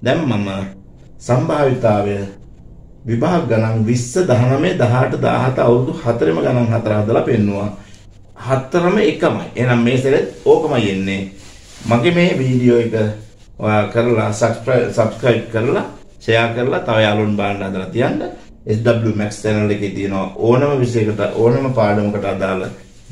දැන් මම සම්භාවිතාවය විභාග ගණන් 20 19 18 17 අවුරුදු 4ම ගණන් හතර හදලා පෙන්නුවා. හතරම එකමයි. එහෙනම් මේ සැරේ ඕකමයි එන්නේ. මගේ මේ වීඩියෝ එක ඔයා කරලා subscribe කරලා share කරලා තව යාළුවන් බලන්න හදලා තියන්න. SW Max channel එකේ තියෙන ඕනම විෂයකට ඕනම පාඩමකට අදාළ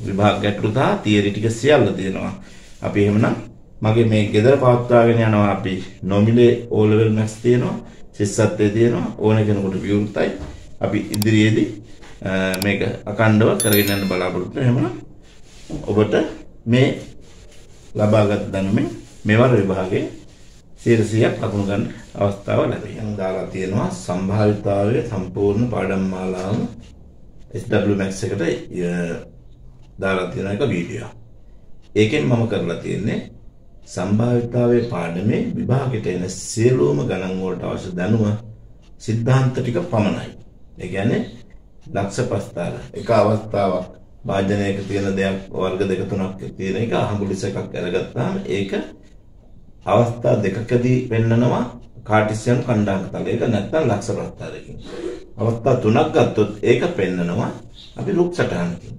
විභාග ගැටළු තා තියරි ටික සියල්ල තියෙනවා. අපි එහෙමනම් මගේ මේ ගෙදර පවත්වාගෙන යනවා. අපි නොමිලේ O level max තියෙනවා, ශිෂ්‍යත්වයේ තියෙනවා, ඕන කෙනෙකුට විවෘතයි. අපි ඉදිරියේදී මේක අකණ්ඩව කරගෙන යන්න බලාපොරොත්තු වෙනවා. ඔබට මේ ලබාගත් දැනුමෙන් මෙවර විභාගයේ 100ක් ලකුණු ගන්න අවස්ථාව ලැබෙයි. දාලා තියෙනවා සම්භාවිතාවයේ සම්පූර්ණ පාඩම් මාලාව SW Max එකට දාලා තියෙන එක වීඩියෝ. ඒකෙන් මම කරලා තියෙන්නේ සම්භාවිතාවයේ පාඩමේ විභාගයට එන සියලුම ගණන් වලට අවශ්‍ය දැනුම සිද්ධාන්ත ටික පමණයි. ඒ කියන්නේ ලක්ෂ ප්‍රස්තාර එක අවස්ථාවක් වාජනයක තියෙන දෙයක් වර්ග දෙක තුනක් තියෙන එක අහඹුලිස් එකක් අරගත්තාම ඒක අවස්ථා දෙකකදී වෙන්නනවා කාටිසියන් කණ්ඩායම් තලයක නැත්නම් ලක්ෂ ප්‍රස්තාරයකින්. අවස්ථා තුනක් ගත්තොත් ඒක පෙන්නනවා අපි රුක් සටහනකින්.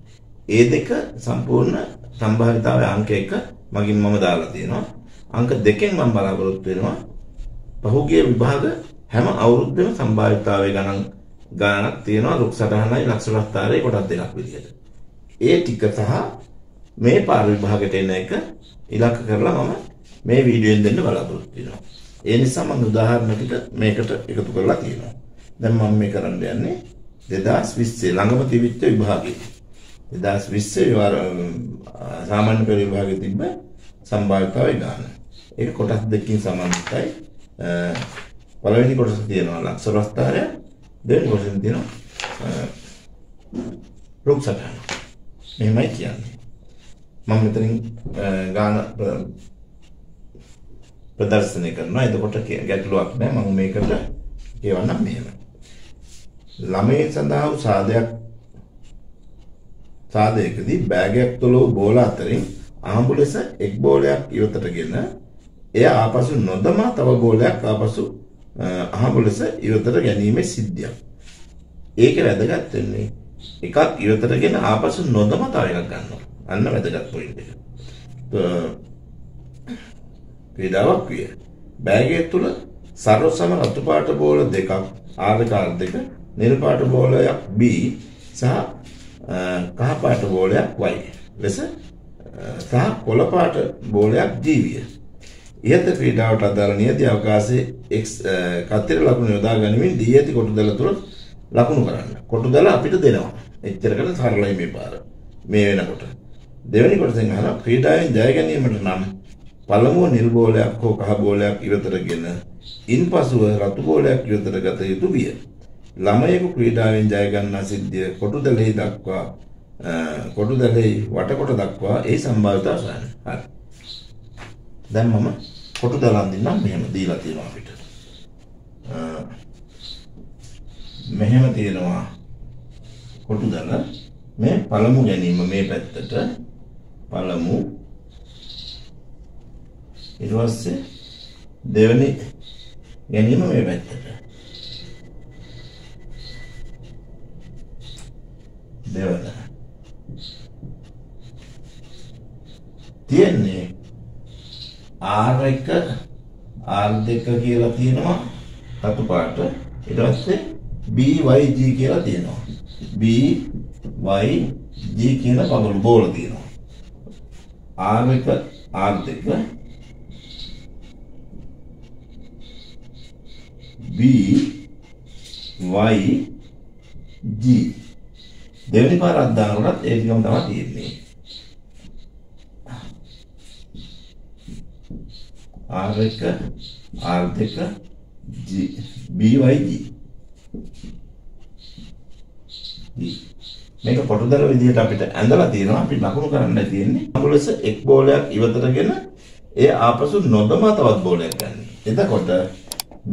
ඒ දෙක සම්පූර්ණ සම්භාවිතාවයේ අංක 1 මගින් මම දාලා තියෙනවා. අංක 2කින් මම බලාපොරොත්තු වෙනවා පහුගිය විභාග හැම අවුරුද්දෙම සම්භාවිතාවයේ ගණනක් තියෙනවා රුක් සටහනයි ලක්ෂ ප්‍රස්තාරයේ කොටස් දෙකක් විදියට. ඒ ටික සහ මේ පාර විභාගයට එන එක ඉලක්ක කරලා මම මේ වීඩියෝෙන් දෙන්න බලාපොරොත්තු වෙනවා. ඒ නිසා මම උදාහරණ ටික මේකට එකතු කරලා තියෙනවා. දැන් මම මේ කරන්න යන්නේ 2020 ළඟම තිබිච්ච විභාගයේ 2020 සාමාන්‍ය පෙළ විභාගයේ තිබ්බ සම්භාවිතාවයේ ගාන. ඒක කොටස් දෙකකින් සමන්විතයි. පළවෙනි කොටස තියෙනවා ලක්ෂ ප්‍රස්තාරය, දෙවෙනි කොටසෙන් තියෙනවා රුක් සටහන. මෙහෙමයි කියන්නේ. මම මෙතනින් ගාන ප්‍රදර්ශනය කරනවා. එතකොට ගැටලුවක් නැහැ. මම මේකට කියවන්නම් මෙහෙම. ළමයි සඳහා වූ සාදයකදී බෑගයක් තුළ වූ බෝල අතරින් ආඹු ලෙස එක් බෝලයක් ඉවතටගෙන එය ආපසු නොදමා තව බෝලයක් ආපසු ආඹු ලෙස ඉවතට ගැනීමේ සිද්ධියක්. ඒක වැදගත් වෙන්නේ එකක් ඉවතටගෙන ආපසු නොදමා තව එකක් ගන්නවා. අන්න වැදගත් පොයින්ට් එක. ක්‍රීඩාවක් විය. බෑගය තුළ සරල සම රතු පාට බෝල දෙකක් ආකාර දෙක, නිල් පාට බෝලයක් B සහ කහ පාට බෝලයක් Y ලෙස සහ කොළ පාට බෝලයක් G විය. ඉහත ක්‍රීඩාවට අදාළ නියති අවකාශයේ X කතර ලකුණු යොදා ගනිමින් D ඇති කොටුදැල තුළ ලකුණු කරන්න. කොටුදැල අපිට දෙනවා. එච්චරකට සරලයි මේ පාර. මේ වෙනකොට. දෙවෙනි කොටසෙන් අහනවා ක්‍රීඩාවෙන් ජය ගැනීමට නම් පළමුව නිල් බෝලයක් හෝ කහ බෝලයක් ඉවතටගෙන ඉන්පසුව රතු බෝලයක් ඉවතට ගත යුතු විය. ළමයෙකු ක්‍රීඩාවෙන් ජය ගන්නා සිද්ධිය කොටුදැලෙහි වටකොට දක්වා ඒ සම්භාවිතාව සොයන්න. හරි. දැන් මම කොටුදැල අඳින්නම්. මෙහෙම දීලා තියෙනවා අපිට. මෙහෙම තියෙනවා කොටුදැල. මේ පළමු ගැනීම මේ පැත්තට පළමු, ඊට පස්සේ දෙවෙනි ගැනීම මේ පැත්තට. දෙවන තියන්නේ R1 R2 කියලා තියෙනවා රතු පාට. ඊට පස්සේ BYG කියලා තියෙනවා. BYG කියන බබළු බෝල තියෙනවා. R1 R2 BYG දෙවෙනි පාරක් දානකොටත් ඒ ටිකම තමයි තියෙන්නේ. R1 R2 BYG. මේක කොටුදැල විදිහට අපිට ඇඳලා තියෙනවා. අපි ලකුණු කරන්න තියෙන්නේ අඟුලස එක් බෝලයක් ඉවතටගෙන ඒ ආපසු නොදමා තවත් බෝලයක් ගන්න. එතකොට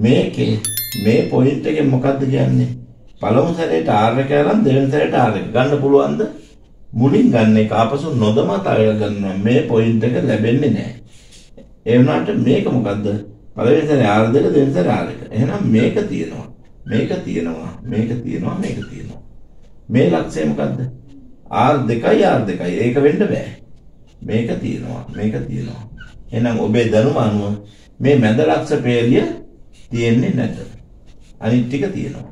මේකේ මේ පොයින්ට් එකෙන් මොකද්ද කියන්නේ? පළමු සැරේට R1 අරන් දෙවෙනි සැරේට R1 ගන්න පුළුවන්ද? මුලින් ගන්න එක ආපසු නොදමා තව එක ගන්නවා. මේ පොයින්ට් එක ලැබෙන්නේ නැහැ. ඒ වුණාට මේක මොකද්ද? පළවෙනි සැරේ R2 දෙවෙනි සැරේ R1. එහෙනම් මේක තියෙනවා. මේක තියෙනවා. මේක තියෙනවා. මේක තියෙනවා. මේ ලක්ෂය මොකද්ද? R2යි R2යි. ඒක වෙන්න බෑ. මේක තියෙනවා. මේක තියෙනවා. එහෙනම් ඔබේ දැනුම අනුව මේ මැද ලක්ෂ පේලිය තියෙන්නේ නැත. අනිත් ටික තියෙනවා.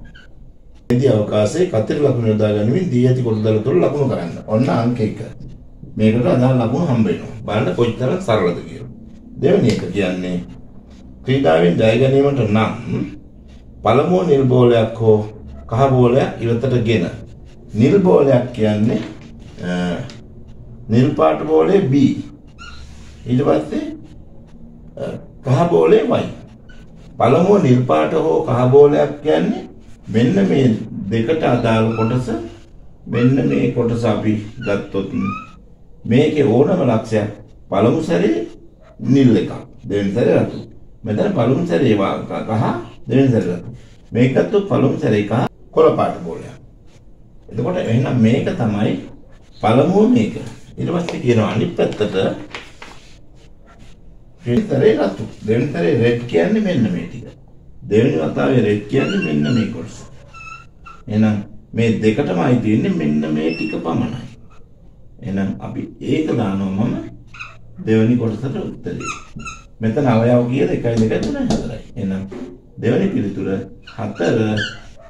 ඉන්දිය අවකාශයේ කතර ලකුණු යොදා ගැනීමෙන් දී ඇති කොටදල තුළ ලකුණු කරන්න. ඔන්න අංක 1. මේකට අදාළ ලකුණු හම්බ වෙනවා. බලන්න කොච්චර සරලද කියලා. දෙවෙනි එක කියන්නේ ක්‍රීඩාවෙන් ජය ගැනීමට නම් පළමුව නිල් බෝලයක් හෝ කහ බෝලයක් ඉවතටගෙන නිල් බෝලයක් කියන්නේ නිල් පාට බෝලේ B ඊට පස්සේ කහ බෝලේ Y පළමුව නිල් පාට හෝ කහ බෝලයක් කියන්නේ මෙන්න මේ දෙකට අදාළ කොටස මෙන්න මේ කොටස අපි ගත්තොත් මේකේ ඕනම ලක්ෂයක් පළමු සැරේ නිල් එකක් දෙවෙනි සැරේ රතු මෙතන පළමු සැරේ කහ දෙවෙනි සැරේ රතු මේක ගත්තොත් පළමු සැරේ කහ කොළ පාට බෝලයක් එතකොට එහෙනම් මේක තමයි පළමුව මේක ඊට පස්සේ කියනවා අනිත් පැත්තට දෙවෙනි රතු දෙවෙනි සැරේ රෙඩ් කියන්නේ මෙන්න මේ ටික දෙවෙනි වතාවේ රෙඩ් කියන්නේ මෙන්න මේ කොටස එහෙනම් මේ දෙකටමයි තියෙන්නේ මෙන්න මේ ටික පමණයි එහෙනම් අපි ඒක දානවා මම දෙවෙනි කොටසට උත්තරේ මෙතන අවයව කීයද 1 2 3 4යි එහෙනම් දෙවෙනි පිළිතුර 4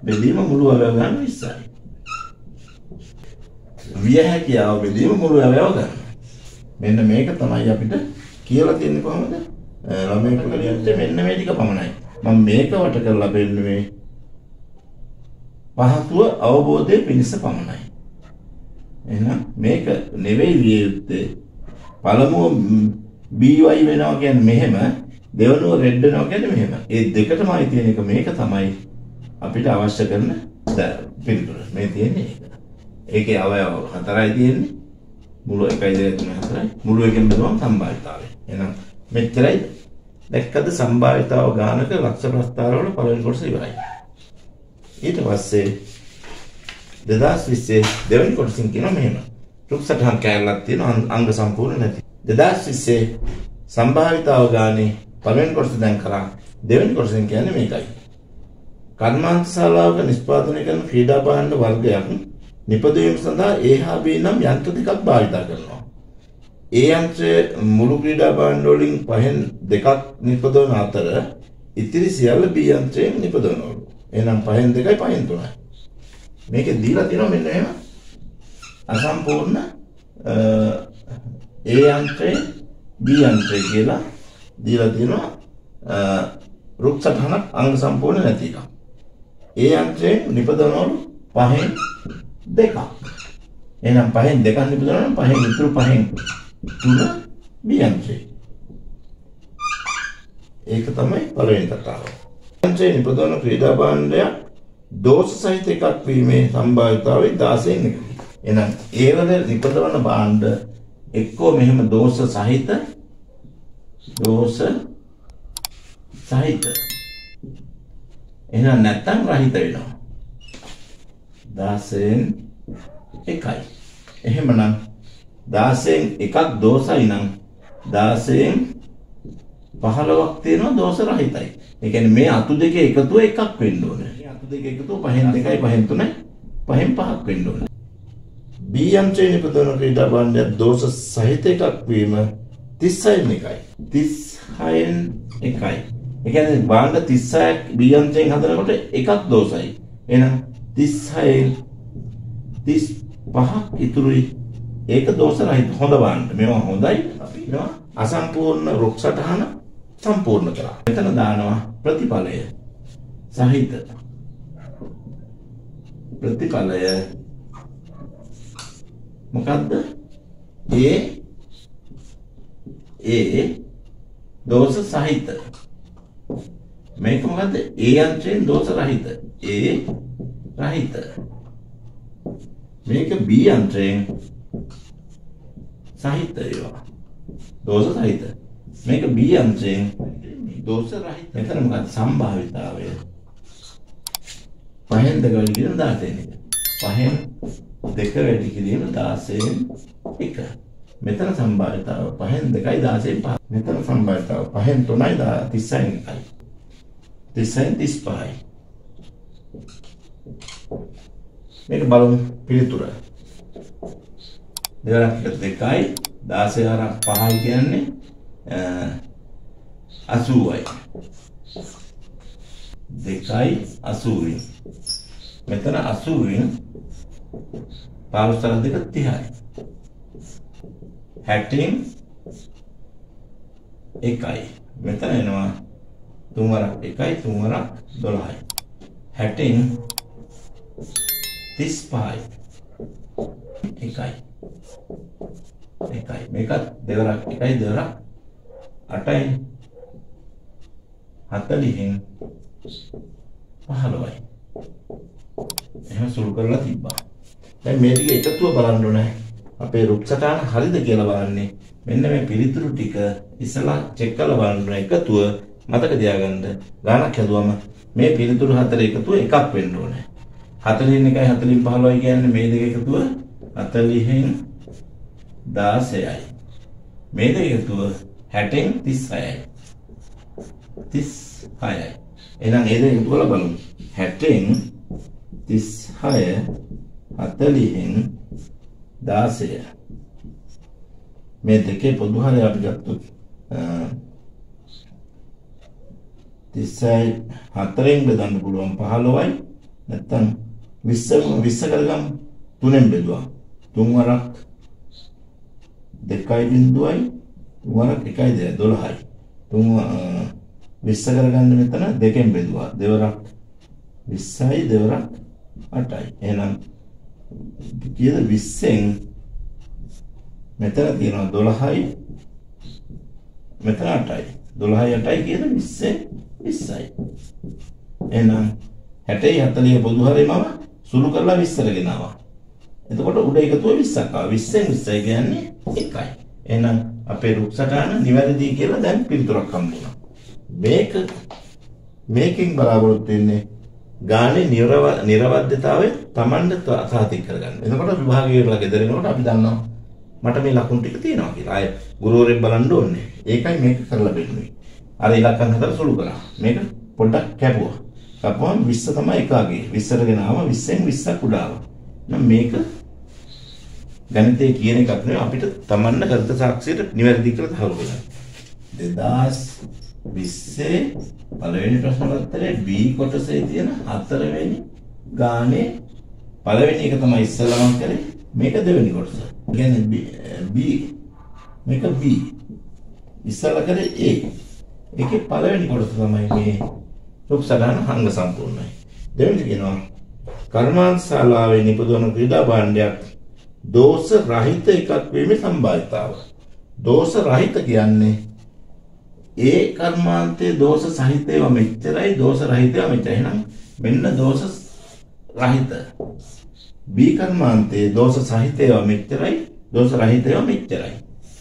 බෙදීම මුළු අවයව ගන්න 20යි විය හැකියාව බෙදීම මුළු අවයව ගන්න මෙන්න මේක තමයි අපිට කියලා තියෙන්නේ කොහොමද ළමයෙක් කියන්නේ මෙන්න මේ ටික පමණයි මම මේක වට කරලා බෙන්නේ පහසුව අවබෝධයේ පිණිස පමණයි එහෙනම් මේක නෙවෙයි විය යුත්තේ පළමුව BY වෙනවා කියන්නේ මෙහෙම දෙවෙනුව රෙඩ් වෙනවා කියන්නේ මෙහෙම ඒ දෙකටමයි තියෙන එක මේක තමයි අපිට අවශ්‍ය කරන පිළිතුර මේ තියෙන්නේ ඒකේ අවයව 4යි තියෙන්නේ මුළු 1 2 3 4යි මුළු එකෙන් බෙදුවම සම්භාවිතාවය එහෙනම් මෙච්චරයි දැක්කද සම්භාවිතාව ගානක ලක්ෂ ප්‍රස්තාර වල පළවෙනි කොටස ඉවරයි ඊට පස්සේ 2020 දෙවෙනි කොටසින් කියනවා මෙහෙම රුක්සටහන් කැලලක් තියෙන අංග සම්පූර්ණ නැති 2020 සම්භාවිතාව ගානේ පළවෙනි කොටස දැන් කරා දෙවෙනි කොටසෙන් කියන්නේ මේකයි කර්මාන්ත ශාලාවක නිෂ්පාදනය කරන ක්‍රීඩා භාණ්ඩ වර්ගයක් නිපදවීම සඳහා A හා B නම් යන්ත්‍ර දෙකක් භාවිත කරනවා. ඒ යන්ත්‍රය මුළු ක්‍රීඩා භාණ්ඩ වලින් පහෙන් දෙකක් නිපදවන අතර ඉතිරි සියල්ල B යන්ත්‍රයෙන් නිපදවනවලු. එහෙනම් පහෙන් දෙකයි පහෙන් තුනයි. මේකේ දීලා තියෙනවා මෙන්න එහෙම අසම්පූර්ණ A යන්ත්‍රය B යන්ත්‍රය කියලා දීලා තියෙනවා රුක්සටහනක් අංග සම්පූර්ණ නැති එකක්. A යන්ත්‍රයෙන් නිපදවනවලු පහෙන් දෙකක්. එහෙනම් පහෙන් දෙකක් නිපදවනවා නම් පහෙන් ඉතුරු පහෙන් තුන B යන්ත්‍රය. ඒක තමයි පළවෙනි කතාව. යන්ත්‍රයේ නිපදවන ක්‍රීඩා භාණ්ඩයක් දෝෂ සහිත එකක් වීමේ සම්භාවිතාවය 16න් එකයි. එහෙනම් ඒ වල නිපදවන භාණ්ඩ එක්කෝ මෙහෙම දෝෂ සහිත එහෙනම් නැත්තම් රහිත වෙනවා 16න් එකයි එහෙමනම් 16න් එකක් දෝෂයි නම් 16න් 15ක් තියෙනවා දෝෂ රහිතයි ඒ කියන්නේ මේ අතු දෙකේ එකතුව එකක් වෙන්න ඕනේ මේ අතු දෙකේ එකතුව පහෙන් දෙකයි පහෙන් තුනයි පහෙන් පහක් වෙන්න ඕනේ B යන්ත්‍රයේ නිපදවන ක්‍රීඩා භාණ්ඩයක් දෝෂ සහිත එකක් වීම 36න් එකයි 36න් එකයි ඒ කියන්නේ භාණ්ඩ 36ක් B යන්ත්‍රයෙන් හදනකොට එකක් දෝෂයි එහෙනම් 36න් 35ක් ඉතුරුයි ඒක දෝෂ රහිත හොඳ භාණ්ඩ මේවා හොඳයි අපි මේවා අසම්පූර්ණ රුක්සටහන සම්පූර්ණ කරා මෙතන දානවා ප්‍රතිඵලය සහිත ප්‍රතිඵලය මොකද්ද A දෝෂ සහිත මේක මොකද්ද A යන්ත්‍රයෙන් දෝෂ රහිත A රහිත මේක B යන්ත්‍රයෙන් සහිත ඒවා දෝෂ සහිත මේක B යන්ත්‍රයෙන් දෝෂ රහිත මෙතන මොකක්ද සම්භාවිතාවය පහෙන් දෙක වැඩි කිරීම 16න් එක පහෙන් දෙක වැඩි කිරීම 16න් එක මෙතන සම්භාවිතාව 5න් 2යි 16න් 5. මෙතන සම්භාවිතාව 5න් 3යි 30න් 1යි. 30න් 35යි. මේක බලමු පිළිතුර. දෙවරක් 2යි 16 වරක් 5යි කියන්නේ 80යි. 2යි 80යි. මෙතන 80න් 15 2 30යි. 60න් 1යි. මෙතන එනවා 3 වරක් 1යි 3 වරක් 12යි. 60න් 35යි. 1යි. මේකත් දෙවරක් 1යි දෙවරක් 8යි. 40න් 15යි. එහෙම සුළු කරලා තිබ්බා. දැන් මේ ටික එකතුව බලන්න ඕනේ. අපේ රුක්සටාන හරිද කියලා බලන්නේ. මෙන්න මේ පිළිතුරු ටික ඉස්සලා චෙක් කරලා බලන්න ඕනේ. එකතුව මතක තියාගන්න. ගානක් හදුවම මේ පිළිතුරු හතර එකතුව එකක් වෙන්න ඕනේ. 40න් 1යි 40න් 15යි කියන්නේ මේ දෙක එකතුව 40න් 16යි. මේ දෙක එකතුව 60න් 36යි. 36යි. එහෙනම් ඒ දෙක එකතු කරලා බලමු. 60න් 36 40න් 16 මේ දෙකේ පොදු හරය අපි ගත්තොත් 36 4න් බෙදන්න පුළුවන් 15යි නැත්නම් 20 කරගමු 3ෙන් බෙදුවා 3 වරක් 2යි බිඳුවයි 3 වරක් 1යි 12යි 20 කරගන්න මෙතන 2ෙන් බෙදුවා දෙවරක් 20යි දෙවරක් 8යි එහෙනම් කීයද 20න් මෙතන තියෙනවා 12යි මෙතන 8යි 12යි 8යි කීයද 20යි එහෙනම් 60යි 40 පොදු හරේ මම සුළු කරලා 20ට ගෙනාවා එතකොට උඩ එකතුව 20ක් ආවා 20න් 20යි කියන්නේ 1යි එහෙනම් අපේ රුක්සටාන නිවැරදි කියලා දැන් පිළිතුරක් හම්බුණා මේකෙන් බලාපොරොත්තු වෙන්නේ ගානේ නිර්වද්‍යතාවය Tamanට සාතික කරගන්න. එතකොට විභාගය වල ගෙදර එනකොට අපි දන්නවා මට මේ ලකුණු ටික තියෙනවා කියලා. ආයේ ගුරුවරයෙක් බලන්න ඕනේ. ඒකයි මේක කරලා දෙන්නේ. අර ඉලක්කම් හතර සුළු කරා. මේක පොඩ්ඩක් කැපුවා. කැපුවම 20 තමයි එකාගේ. 20ට ගෙනාම 20න් 20ක් උඩාව. නම් මේක ගණිතයේ කියන එකක් නෙවෙයි අපිට Tamanne කරත සාක්ෂියට නිවැරදි කියලා තහවුරු වෙනවා. 2020 පළවෙනි ප්‍රශ්න පත්‍රයේ B කොටසේ තියෙන 4 වෙනි ගානේ පළවෙනි එක තමයි ඉස්සෙල්ලාම කරේ මේක දෙවෙනි කොටස. කියන්නේ B මේක B ඉස්සෙල්ලා කරේ A. ඒකේ පළවෙනි කොටස තමයි මේ රුක්සටාන අංග සම්පූර්ණයි. දෙවෙනි කියනවා කර්මාන්තශාලාවේ නිපදවන ක්‍රීඩා භාණ්ඩයක් දෝෂ රහිත එකක් වීමේ සම්භාවිතාව. දෝෂ රහිත කියන්නේ ඒ කර්මාන්තයේ දෝෂ සහිතව මෙච්චරයි දෝෂ රහිතව මෙච්චරයි. එහෙනම් මෙන්න දෝෂ රහිත. B කර්මාන්තයේ දෝෂ සහිතව මෙච්චරයි දෝෂ රහිතව මෙච්චරයි.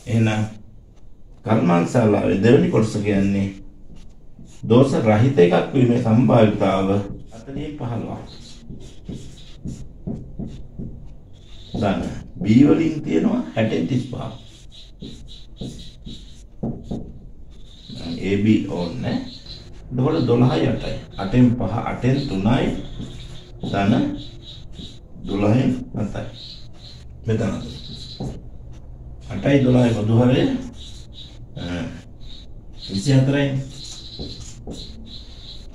එහෙනම් කර්මාන්තශාලාවේ දෙවෙනි කොටස කියන්නේ දෝෂ රහිත එකක් වීමේ සම්භාවිතාව 40-15. දැන් B වලින් තියෙනවා 60-35. AB ඕනේ. එතකොට 12යි 8යි. 8න් 5 8න් 3යි. ධන 12න් 7යි. මෙතන 8යි 12යි පොදු හරය 24යි.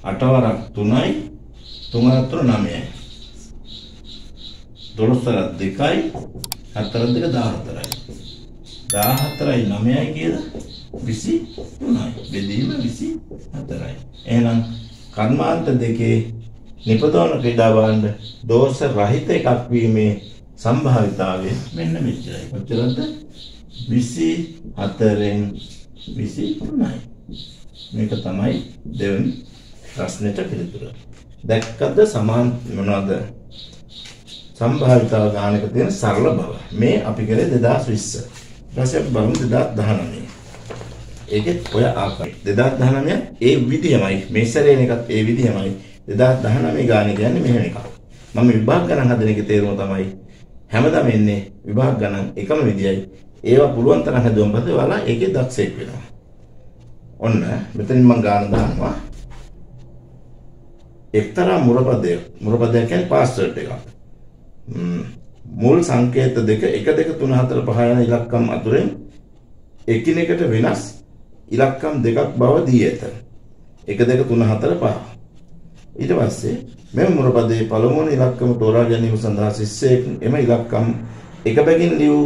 8 වරක් 3යි. 3 වරක් 3 9යි. 12 වරක් 2යි. 4 වරක් 2 14යි. 14යි 9යි කියලා 23යි. බෙදීම 24යි. එහෙනම් කර්මාන්ත දෙකේ නිපදවන ක්‍රීඩා භාණ්ඩ දෝෂ රහිත එකක් වීමේ සම්භාවිතාවය මෙන්න මෙච්චරයි. කොච්චරද? 24න් 23යි. මේක තමයි දෙවෙනි ප්‍රශ්නෙට පිළිතුර. දැක්කද සමාන මොනවද? සම්භාවිතාව ගානක තියෙන සරල බව. මේ අපි කරේ 2020. ඊපස්සේ අපි බලමු 2019. ඒකෙත් ඔය ආකාරය 2019 ඒ විදියමයි මේ සැරේන එකත් ඒ විදියමයි 2019 ගානේ කියන්නේ මෙහෙම එකක්. මම විභාග ගණන් හදන එකේ තේරුම තමයි හැමදාම එන්නේ විභාග ගණන් එකම විදියයි. ඒවා පුළුවන් තරම් හදුවම පස්සේ ඔයාලා ඒකේ දක්ෂයෙක් වෙනවා. ඔන්න මෙතනින් මම ගාන දානවා. එක්තරා මුරපදයක් කියන්නේ පාස්වර්ඩ් එකක්. මුල් සංකේත දෙක 1 2 3 4 5 යන ඉලක්කම් අතුරෙන් එකිනෙකට වෙනස් ඉලක්කම් දෙකක් බව දී ඇත. 1 2 3 4 5. ඊට පස්සේ මෙම මුරපදයේ පළමුවන ඉලක්කම තෝරා ගැනීම සඳහා ශිෂ්‍යයෙක් එම ඉලක්කම් එක බැගින් ලියූ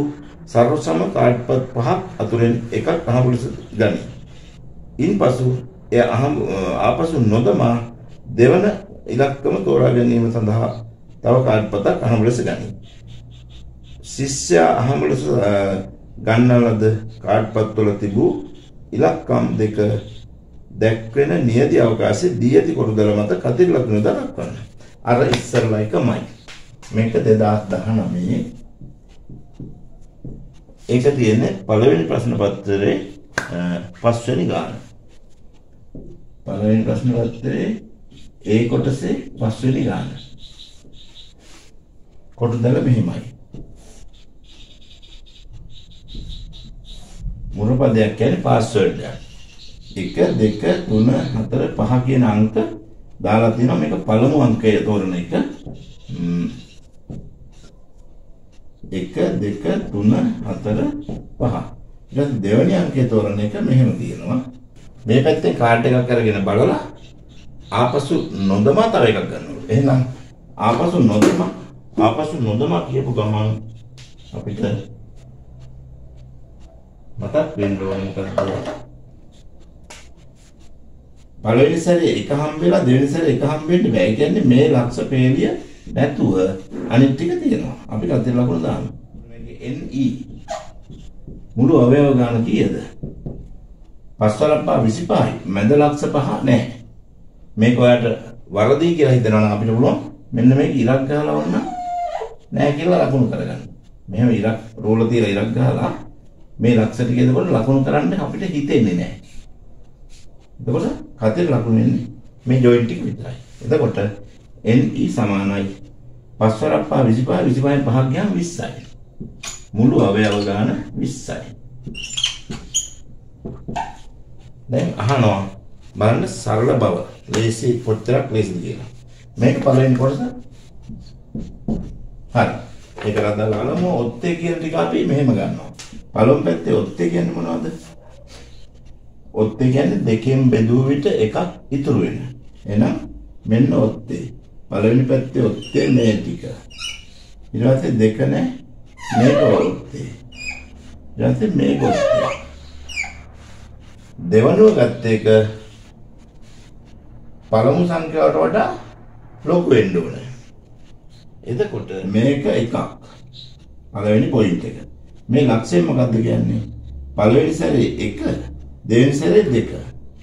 සර්වසම කාඩ්පත් 5ක් අතුරෙන් එකක් අහඹු ලෙස ගනී. ඉන්පසු එය ආපසු නොදමා දෙවන ඉලක්කම තෝරා ගැනීම සඳහා තව කාඩ්පතක් අහඹු ලෙස ගනී. ශිෂ්‍යයා අහඹු ලෙස ගන්නා ලද කාඩ්පත් වල තිබූ ඉලක්කම් දෙක දැක්වෙන නියති අවකාශයේ දී ඇති කොටුදල මත කතිර ලකුණු දක්වන්න. අර ඉස්සරලා එකමයි. මේක 2019 ඒක තියෙන්නේ පළවෙනි ප්‍රශ්න පත්‍රයේ පස්වෙනි ගාන. පළවෙනි ප්‍රශ්න පත්‍රයේ ඒ කොටසේ පස්වෙනි ගාන. කොටුදල මෙහිමයි. මුරපදයක් කියන්නේ පාස්වර්ඩ් එකක්. 1 2 3 4 5 කියන අංක දාලා තිනවා. මේක පළමු අංකය තෝරන එක. 1 2 3 4 5. ඊට දෙවෙනි අංකය තෝරන එක මෙහෙම තියෙනවා. මේ පැත්තෙන් කාඩ් එකක් අරගෙන බලලා ආපසු නොදමා තව එකක් ගන්නවා. එහෙනම් ආපසු නොදමා කියපු ගමන් අපිට මතක් වෙන්න ඕනේ මොකක්ද? පළවෙනි සැරේ එක හම්බෙලා දෙවෙනි සැරේ එක හම්බෙන්න බෑ. ඒ කියන්නේ මේ ලක්ෂ පේලිය නැතුව අනිත් ටික තියෙනවා. අපි කතේ ලකුණු දානවා. මේකේ NE මුළු අවයව ගාන කීයද? 5/25යි. මැද ලක්ෂ 5 නැහැ. මේක ඔයාලට වරදී කියලා හිතනවා නම් අපිට පුළුවන් මෙන්න මේක ඉරක් ගහලා වන්න නැහැ කියලා ලකුණු කරගන්න. මෙහෙම ඉරක් රෝල තියලා ඉරක් ගහලා මේ ලක්ෂ ටික එතකොට ලකුණු කරන්න අපිට හිතෙන්නේ නැහැ. එතකොට කතේ ලකුණු වෙන්නේ මේ ජොයින්ට් ටික විතරයි. එතකොට NE සමානයි 5/25 25න් 5ක් ගියාම 20යි. මුළු අවයව ගාන 20යි. දැන් අහනවා බලන්න සරල බව. ලේසි පොත්තරක් ලේසිද කියලා. මේක පළවෙනි කොටස. හරි. ඒක රද්දලාම ඔත්තේ කියන ටික අපි මෙහෙම ගන්නවා. පළවෙනි පැත්තේ ඔත්තේ කියන්නේ මොනවද? ඔත්තේ කියන්නේ දෙකෙන් බෙදුව විට එකක් ඉතුරු වෙන. එහෙනම් මෙන්න ඔත්තේ. පළවෙනි පැත්තේ ඔත්තේ මේ ටික. ඊට පස්සේ දෙක නැහැ. මේක ඔත්තේ. ඊට පස්සේ මේක ඔත්තේ. දෙවනුව ගත්ත එක පළමු සංඛ්‍යාවට වඩා ලොකු වෙන්න ඕනේ. එතකොට මේක එකක්. පළවෙනි පොයින්ට් එක. මේ ලක්ෂය මොකක්ද කියන්නේ? පළවෙනි සැරේ 1, දෙවෙනි සැරේ 2.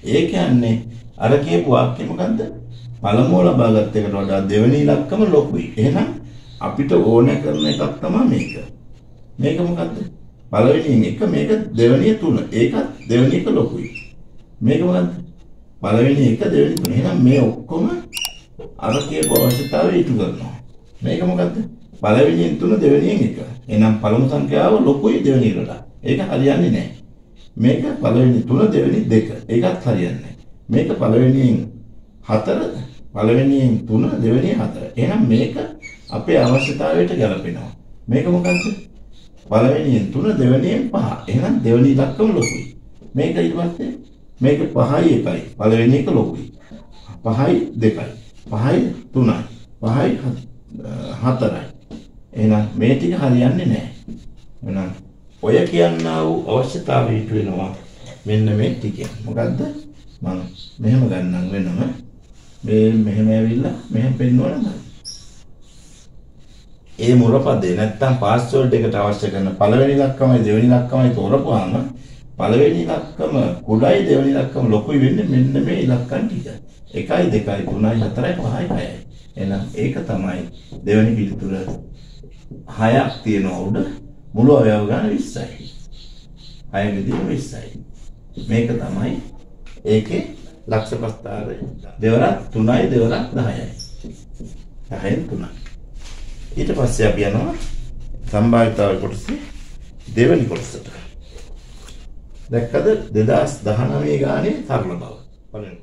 ඒ කියන්නේ අර කියපු වාක්‍ය මොකද්ද? පළමුව ලබාගත් එකට වඩා දෙවෙනි ඉලක්කම ලොකුයි. එහෙනම් අපිට ඕන කරන එකක් තමයි මේක. මේක මොකද්ද? පළවෙනියෙන් 1, මේක දෙවෙනිය 3. ඒකත් දෙවෙනි එක ලොකුයි. මේක මොකද්ද? පළවෙනි 1, දෙවෙනි 3. එහෙනම් මේ ඔක්කොම අර කියපු අවශ්‍යතාවය ඉටු කරනවා. මේක මොකද්ද? පළවෙනියෙන් 3, දෙවෙනියෙන් 1. එහෙනම් පළමු සංඛ්‍යාව ලොකුයි දෙවෙනි එකට වඩා. ඒක හරියන්නේ නැහැ. මේක පළවෙනි 3, දෙවෙනි 2. ඒකත් හරියන්නේ නැහැ. මේක පළවෙනියෙන් 4, පළවෙනියෙන් 3, දෙවෙනියෙන් 4. එහෙනම් මේක අපේ අවශ්‍යතාවයට ගැලපෙනවා. මේක මොකද්ද? පළවෙනියෙන් 3, දෙවෙනියෙන් 5. එහෙනම් දෙවෙනි ඉලක්කම ලොකුයි. මේක ඊට පස්සේ මේක 5යි 1යි. පළවෙනි එක ලොකුයි. 5යි 2යි. 5යි 3යි. 5යි 4යි. එහෙනම් මේ ටික හරියන්නේ නැහැ. එහෙනම් ඔය කියනා වූ අවශ්‍යතාවය ඊට වෙනවා මෙන්න මේ ටිකෙන්. මොකද්ද? මම මෙහෙම ගන්නම් වෙනම. මේ මෙහෙම ඇවිල්ලා මෙහෙම පෙන්වන්න. ඒ මුරපදේ නැත්තම් පාස්වර්ඩ් එකට අවශ්‍ය කරන පළවෙනි ඉලක්කමයි දෙවෙනි ඉලක්කමයි තෝරපුවාම පළවෙනි ඉලක්කම කුඩායි දෙවෙනි ඉලක්කම ලොකුයි වෙන්නේ මෙන්න මේ ඉලක්කම් ටික. 1යි 2යි 3යි 4යි 5යි 6යි. එහෙනම් ඒක තමයි දෙවෙනි පිළිතුර. 6ක් තියෙනවා උඩ මුළු අවයව ගන්න 20යි. 6 ගෙදී 20යි. මේක තමයි ඒකේ ලක්ෂ ප්‍රස්තාරය. දෙවරක් 3යි දෙවරක් 10යි. 10න් 3යි. ඊට පස්සේ අපි යනවා සම්භාවිතාව කොටසේ දෙවැනි කොටසට. දැක්කද 2019 ගානේ සරල බව. පළවෙනි.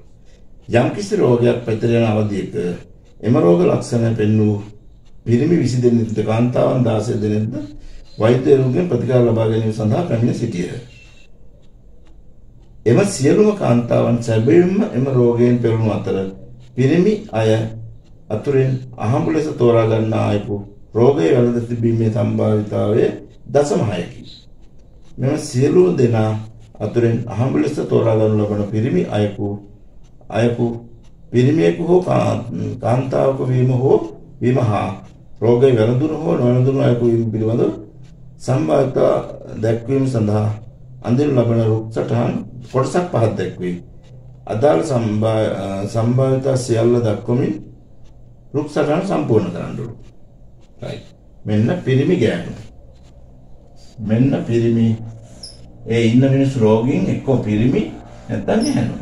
යම්කිසි රෝගයක් පැතිර යන අවධියක එම රෝග ලක්ෂණ පෙන්වූ පිරිමි 20 දෙනෙක්ද කාන්තාවන් 16 දෙනෙක්ද වෛද්‍යවරුන්ගෙන් ප්‍රතිකාර ලබා ගැනීම සඳහා පැමිණ සිටියහ. එම සියලුම කාන්තාවන් සැබවින්ම එම රෝගයෙන් පෙළුණු අතර පිරිමි අය අතුරෙන් අහඹු ලෙස තෝරා ගන්නා අයකු රෝගය වැළඳ තිබීමේ සම්භාවිතාවය 0.6කි. මෙම සියලු දෙනා අතුරෙන් අහඹු ලෙස තෝරා ගනු ලබන පිරිමි අයකු පිරිමියෙකු හෝ කාන්තාවක වීම හා රෝගය වැළඳුණු හෝ නොවැළඳුණු අයකු වීම පිළිබඳව සම්භාවිතා දැක්වීම සඳහා අඳිනු ලබන රූප සටහන් කොටසක් පහක් දැක්වේ. අදාළ සම්භාවිතා සියල්ල දක්වමින් රූප සටහන සම්පූර්ණ කරන්න ඕන. right. මෙන්න පිරිමි ගෑනු. මෙන්න පිරිමි ඒ ඉන්න මිනිස්සු රෝගීන් එක්ක පිරිමි නැත්නම් ගැහණු.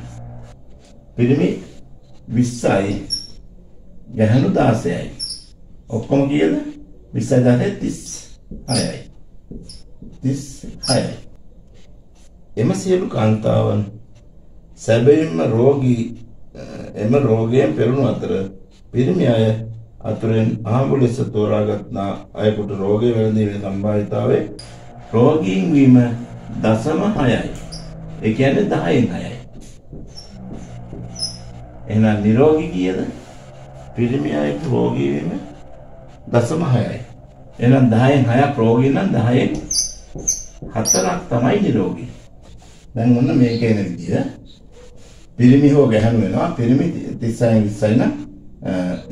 පිරිමි 20යි ගැහණු 16යි. ඔක්කොම කීයද? 20 36යි. 36යි. එම සියලු කාන්තාවන් සැබවින්ම එම රෝගයෙන් පෙළුණු අතර පිරිමි අය අතුරෙන් අහඹු ලෙස තෝරාගත්නා අයකට රෝගය වැළඳීමේ සම්භාවිතාවය රෝගීන් වීම 0.6යි. ඒ කියන්නේ 10න් 6යි. එහෙනම් නිරෝගී කීයද? පිරිමි අයට රෝගී වීම 0.6යි. එහෙනම් 10න් 6ක් රෝගී නම් 10න් 4ක් තමයි නිරෝගී. දැන් මොන මේකේ එන විදිය පිරිමි හෝ ගැහණු වෙනවා. පිරිමි 36න් 20යි නම්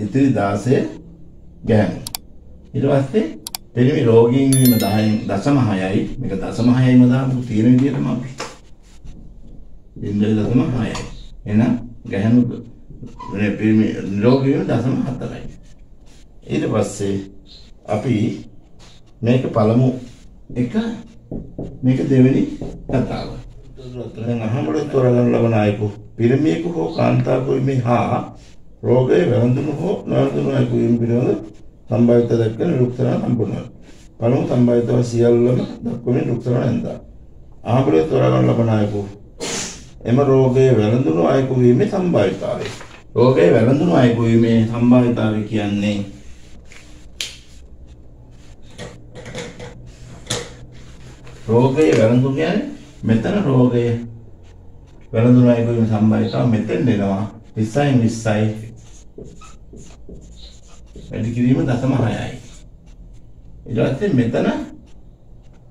ඉතිරි 16 ගැහණු. ඊට පස්සේ පිරිමි රෝගීන් වීම 10න් 0.6යි. මේක 0.6යිම දාමු තියෙන විදිහටම අපි. 0.6යි. එහෙනම් ගැහණු පිරිමි නිරෝගී වීම 0.4යි. ඊට පස්සේ අපි මේක පළමු එක මේක දෙවෙනි කතාව. දැන් අහඹල තෝරාගන්න ලබන අයකු පිරිමියෙකු හෝ කාන්තාවක වීම හා රෝගය වැළඳුණු හෝ නොවැළඳුණු අයකු වීම පිළිබඳ සම්භාවිත දක්වන රුක්තරණ සම්පූර්ණයි. පළමු සම්භාවිතව සියල්ලම දක්වමින් රුක්තරණ ඇඳා. අහඹල තෝරාගන්න ලබන අයකු එම රෝගය වැළඳුණු අයකු වීමේ සම්භාවිතාවය. රෝගය වැළඳුණු අයකු වීමේ සම්භාවිතාවය කියන්නේ රෝගය වැළඳුණු කියන්නේ මෙතන රෝගය වැළඳුණු අයකු වීමේ සම්භාවිතාව මෙතෙන් එනවා 20න් 20යි වැඩි කිරීම 0.6යි. ඊට පස්සේ මෙතන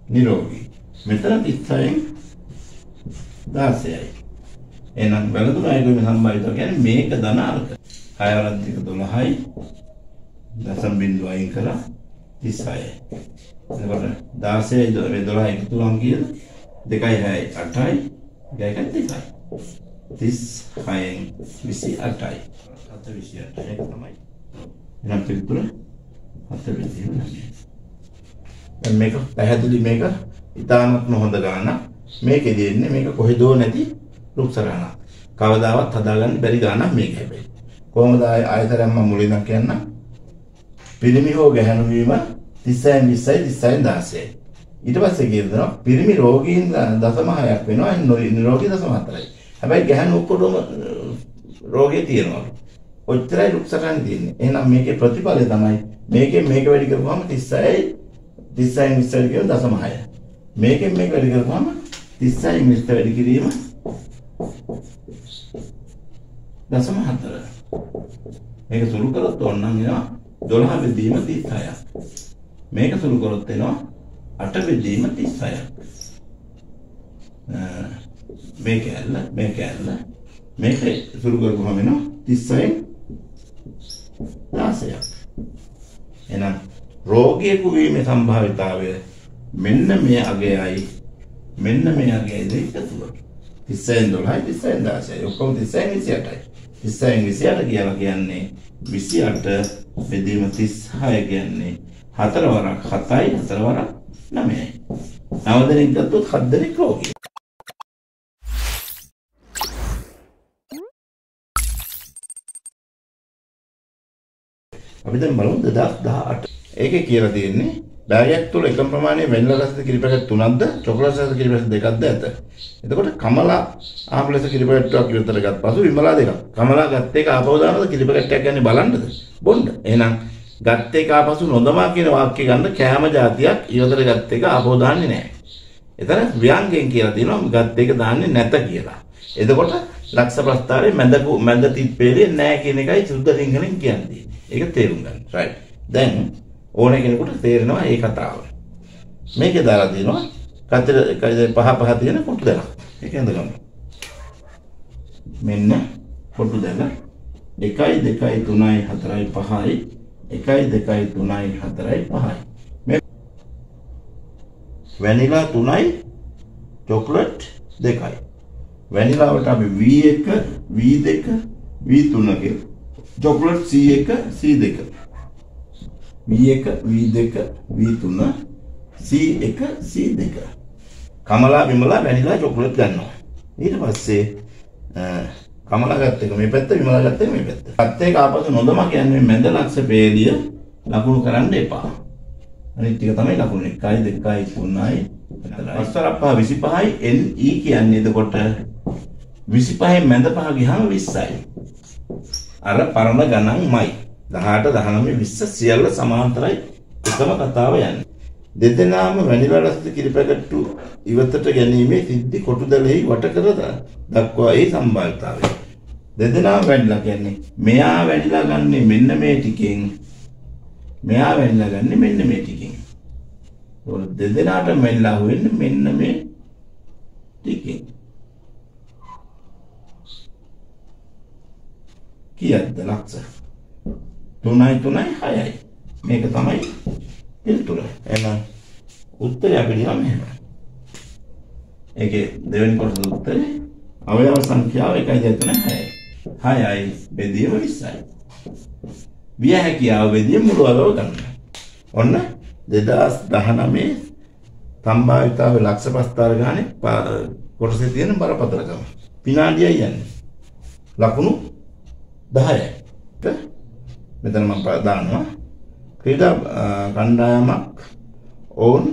නිරෝගී. මෙතන 30න් 16යි. එහෙනම් වැළඳුණු අයකු වීමේ සම්භාවිතාව කියන්නේ මේක ධන අර්ථ. 6 වරක් 12යි. දශම බිංදුව අයින් කරලා 36යි. එතකොට 16යි 12යි එකතු වුණාම කීයද? 2යි 6යි 8යි 2යි 2යි 36න් 28යි 728 ඒක තමයි. එහෙනම් පිළිතුර 729. දැන් මේක පැහැදිලි මේක ඉතාමත්ම හොඳ ගානක්. මේකෙදී එන්නේ මේක කොහෙදෝ නැති රුක්සරණ. කවදාවත් හදාගන්න බැරි ගානක් මේක හැබැයි. කොහොමද ආයතරම් මම මුලින්ම කියන්නම්. පිරිමි හෝ ගැහණු වීම 30න් 20යි 30න් 16යි. ඊට පස්සේ කියනවා පිරිමි රෝගීන් 0.6ක් වෙනවා නිරෝගී 0.4යි. හැබැයි ගැහණු ඔක්කොටම රෝගේ තියෙනවා. ඔච්චරයි රුක්සරණ තියෙන්නේ. එහෙනම් මේකේ ප්‍රතිඵලය තමයි මේකෙන් මේක වැඩි කරපුවාම 30යි 30න් 20යි කියන 0.6. මේකෙන් මේක වැඩි කරපුවාම 30න් 20 වැඩි කිරීම 0.4. මේක සුළු කරොත් ඕනනම් එනවා 12 බෙදීම 36ක්. මේක සුළු කරොත් එනවා 8 බෙදීම 36ක්. මේක ඇල්ල මේක සුළු කරපුවම එනවා 30න් 16ක්. එහෙනම් රෝගියෙකු වීමේ සම්භාවිතාවය මෙන්න මේ අගයයි මෙන්න මේ අගයයි දෙක තුන. 30න් 12යි 30න් 16යි ඔක්කොම 30න් 28යි. 30න් 28 කියලා කියන්නේ 28 බෙදීම 36 කියන්නේ 4 වරක් 7යි 4 වරක් 9යි. 9 දෙනෙක් ගත්තොත් 7 දෙනෙක් රෝගී. අපි දැන් බලමු 2018. ඒකේ කියලා තියෙන්නේ බෑගයක් තුල එකම ප්‍රමාණයේ වැනිලා රසද කිරි පැකට් 3ක්ද චොකලට් රසද කිරි පැකට් 2ක්ද ඇත. එතකොට කමලා ආම්ලස කිරි පැකට් එකක් ඉවතට ගත් පසු විමලා දෙකක්. කමලා ගත්ත එක ආපහු දානද කිරි පැකට් එකක් ගන්නේ බලන්නද? බොන්න. එහෙනම් ගත්ත එක ආපසු නොදමා කියන වාක්‍ය ගන්න කෑම જાතියක් ඉවතට ගත්ත එක ආපහු දාන්නේ නැහැ. එතන ව්‍යංගයෙන් කියලා තියෙනවා ගත්ත එක දාන්නේ නැත කියලා. එතකොට ලක්ෂ ප්‍රස්තාරේ මැද තිප්පේලේ නැහැ කියන එකයි සුද්ධ සිංහලෙන් කියන්නේ. ඒක තේරුම් ගන්න. right. දැන් ඕන කෙනෙකුට තේරෙනවා මේ කතාව. මේකේ දාලා තියෙනවා කතර පහ තියෙන කොටු දෙකක්. ඒක හඳගමු. මෙන්න කොටු දෙක 1 2 3 4 5යි 1 2 3 4 5යි. මේ වැනිලා 3යි චොක්ලට් 2යි. වැනිලාවට අපි V1 V2 V3 කියලා. Chocolate C1 C2. V1 V2 V3 C1 C2. Kamala Vimala vanilla chocolate ගන්නවා. ඊට පස්සේ කමලා ගත්ත එක මේ පැත්ත විමලා ගත්ත එක මේ පැත්ත. ගත්ත එක ආපසු නොදම කියන්නේ මැද ලක්ෂ පේලිය ලකුණු කරන්න එපා. අනිත් ටික තමයි ලකුණු 1 2 3යි 4යි 25යි NE කියන්නේ එතකොට 25න් මැද පහ ගියාම 20යි. අර පරණ ගණන්මයි 18 19 20 සියල්ල සමාන්තරයි එකම කතාව යන්නේ. දෙදෙනාම වැනිලා රසද කිරි පැකට්ටු ඉවතට ගැනීමේ සිද්ධි කොටු දැලෙහි වට කර දක්වා ඒ සම්බන්ධතාවය. දෙදෙනාම වැනිලා කියන්නේ මෙයා වැනිලා ගන්නෙ මෙන්න මේ ටිකෙන් මෙයා වැනිලා ගන්නෙ මෙන්න මේ ටිකෙන්. ඒවල දෙදෙනාට වැනිලා වෙන්නේ මෙන්න මේ ටිකෙන්. කීයක්ද ලක්ෂ 3යි 6යි. මේක තමයි පිළිතුර. එහෙනම් උත්තරය අපිට යන්නේ මෙහෙම. ඒකේ දෙවෙනි කොටස උත්තරේ අවයව සංඛ්‍යාව 1 2 3 6යි. 6යි බෙදීම 20යි. විය හැකියාව බෙදීම මුළු අවයව ගන්න. ඔන්න 2019 සම්භාවිතාවේ ලක්ෂ ප්‍රස්තාර ගානේ කොටසේ තියෙන බරපතලකම. විනාඩියයි යන්නේ. ලකුණු 10යි. මෙතන මම දානවා ක්‍රීඩා කණ්ඩායමක් ඔවුන්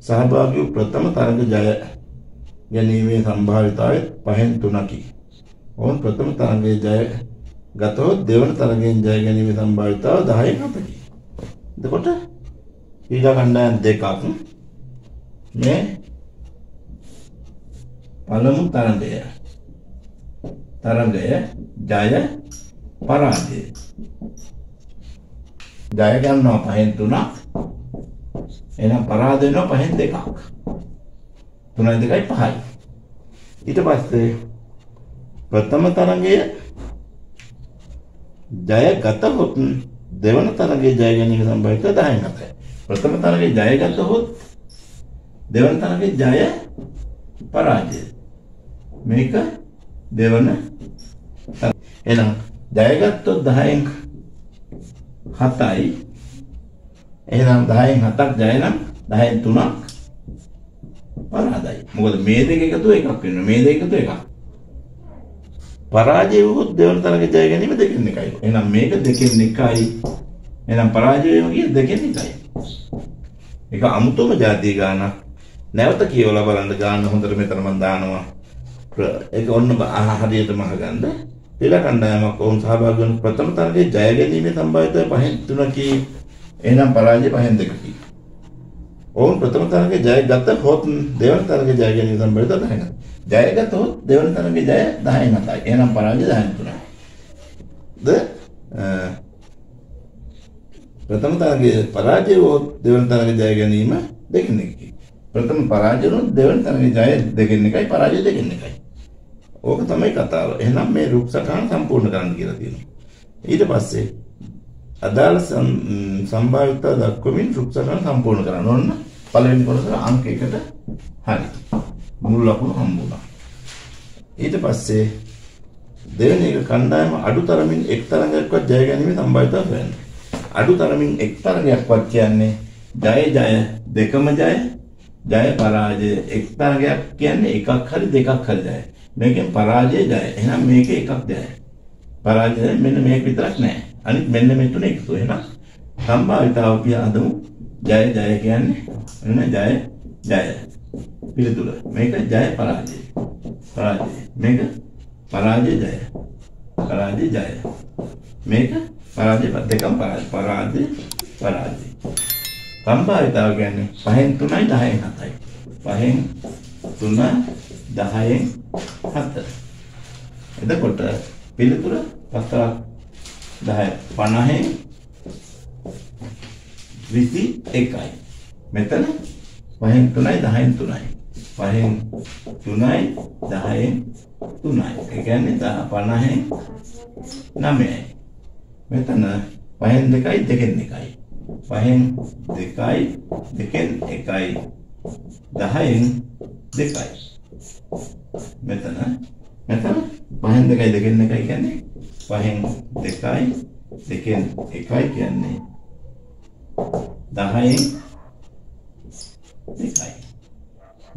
සහභාගී වූ ප්‍රථම තරග ජය ගැනීමේ සම්භාවිතාවය 5න් 3කි. ඔවුන් ප්‍රථම තරගයේ ජය ගතොත් දෙවන තරගයෙන් ජය ගැනීමේ සම්භාවිතාව 10න් 7කි. එතකොට ක්‍රීඩා කණ්ඩායම් දෙකක් මේ පළමු තරගය ජය පරාජය ජය ගන්නවා 5න් 3ක් එහෙනම් පරාජය වෙනවා 5න් 2ක් 3යි 2යි 5යි. ඊට පස්සේ ප්‍රථම තරගය ජය ගතහොත් දෙවන තරගයේ ජය ගැනීම සම්භාවිතව 10න් 7යි. ප්‍රථම තරගයේ ජය ගතහොත් දෙවන තරගයේ ජය පරාජය මේක දෙවන එහෙනම් ජය ගත්තොත් 10න් 7යි. එහෙනම් 10න් 7ක් ජය නම් 10න් 3ක් පරාදයි. මොකද මේ දෙක එකතු එකක් වෙනවා. මේ දෙක එකතු එකක්. පරාජය වුත් දෙවන තරගයේ ජය ගැනීම දෙකෙන් එකයි. එහෙනම් මේක දෙකෙන් එකයි. එහෙනම් පරාජය වීම කිය දෙකෙන් එකයි. ඒක අමුතුම જાතිය ගානක්. නැවත කියවලා බලන්න ගාන හොඳට මෙතන මම දානවා. ඒක ඔන්න හරියටම අහගන්න. ක්‍රීඩා කණ්ඩායමක් ඔවුන් සහභාගී වන ප්‍රථම තරගයේ ජය ගැනීමේ සම්භාවිතාවය 5න් 3කි. එහෙනම් පරාජය 5න් 2කි. ඔවුන් ප්‍රථම තරගයේ ජය ගතහොත් දෙවන තරගයේ ජය ගැනීම සම්භාවිතාවය 10යි. ජය ගතහොත් දෙවන තරගයේ ජය 10න් 7යි. එහෙනම් පරාජය 10න් 3යි. ප්‍රථම තරගයේ පරාජය වුත් දෙවන තරගයේ ජය ගැනීම දෙකෙන් එකයි. ප්‍රථම පරාජය වුත් දෙවන තරගයේ ජය දෙකෙන් එකයි පරාජය දෙකෙන් එකයි. ඕක තමයි කතාව. එහෙනම් මේ රූප සටහන සම්පූර්ණ කරන්න කියලා තියෙනවා. ඊට පස්සේ අදාළ සම්භාවිතව දක්වමින් රූප සටහන සම්පූර්ණ කරන්න ඕන. පළවෙනි කොටස අංක 1ට හරි. මුළු ලකුණු හම්බුණා. ඊට පස්සේ දෙවෙනි එක කණ්ඩායම අඩු තරමින් එක් තරඟයක්වත් ජය ගැනීමේ සම්භාවිතාව හොයන්න. අඩු තරමින් එක් තරඟයක්වත් කියන්නේ ජය දෙකම ජය පරාජය එක් තරඟයක් කියන්නේ එකක් හරි දෙකක් හරි ජය. මේකෙන් පරාජය ජය. එහෙනම් මේකේ එකක් ජය. පරාජය මෙන්න මේක විතරක් නෑ. අනිත් මෙන්න මේ තුන එකතු. එහෙනම් සම්භාවිතාව අපි හදමු ජය ජය කියන්නේ එන්න ජය ජය. පිළිතුර. මේක ජය පරාජය. පරාජය. මේක පරාජය ජය. පරාජය ජය. මේක පරාජය දෙකම පරාජය. පරාජය පරාජය. සම්භාවිතාව කියන්නේ 5න් 3යි 10න් 7යි. 5න් 3 10න් 7. එතකොට පිළිතුර 5 10 50න් 21යි. මෙතන 5න් 3යි 10න් 3යි. 5න් 3යි 10න් 3යි. ඒ කියන්නේ 50න් 9යි. මෙතන 5න් 2යි 2න් 1යි. 5න් 2යි 2න් 1යි. 10න් 2යි. මෙතන 5න් 2යි 2න් 1යි කියන්නේ 5න් 2යි 2න් 1යි කියන්නේ 10න් 2යි.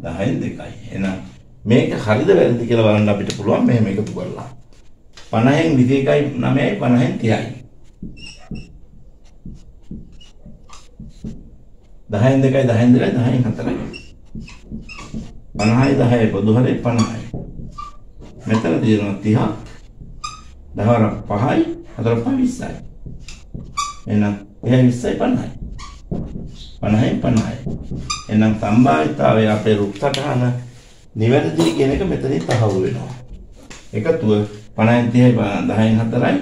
10න් 2යි. එහෙනම් මේක හරිද වැරදිද කියලා බලන්න අපිට පුළුවන් මෙහෙම එකතු කරලා. 50න් 21යි 9යි 50න් 30යි. 10න් 2යි 10න් 2යි 10න් 4යි. 50යි 10යි පොදු හරේ 50යි. මෙතන තියෙනවා 30. 10 වර 5යි 4 5 20යි. එහෙනම් 20යි 50යි. 50යි 50යි. එහෙනම් සම්භාවිතාවයේ අපේ රුක් සටහන නිවැරදි කියන එක මෙතනින් තහවුරු වෙනවා. එකතුව 50න් 30යි 10න් 4යි.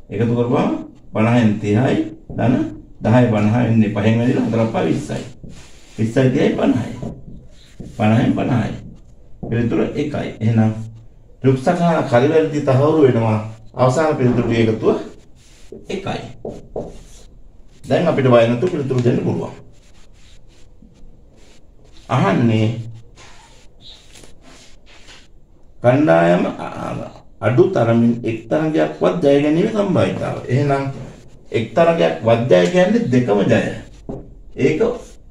එකතු කරපුවම 50න් 30යි ධන 10යි 50 වෙන්නේ 5න් වැඩිලා 4 5 20යි. 20යි 50යි. 50න් 50යි. පිළිතුර 1යි. එහෙනම් රුක් සටහන කලිවැරදි තහවුරු වෙනවා. අවසාන පිළිතුරු එකතුව 1යි. දැන් අපිට වය නැතු පිළිතුරු දෙන්න පුළුවන්. අහන්නේ කණ්ඩායම අඩු තරමින් එක් තරගයක්වත් ජය ගැනීම සම්භාවිතාව. එහෙනම් එක් තරගයක්වත් ජය කියන්නේ දෙකම ජය. ඒක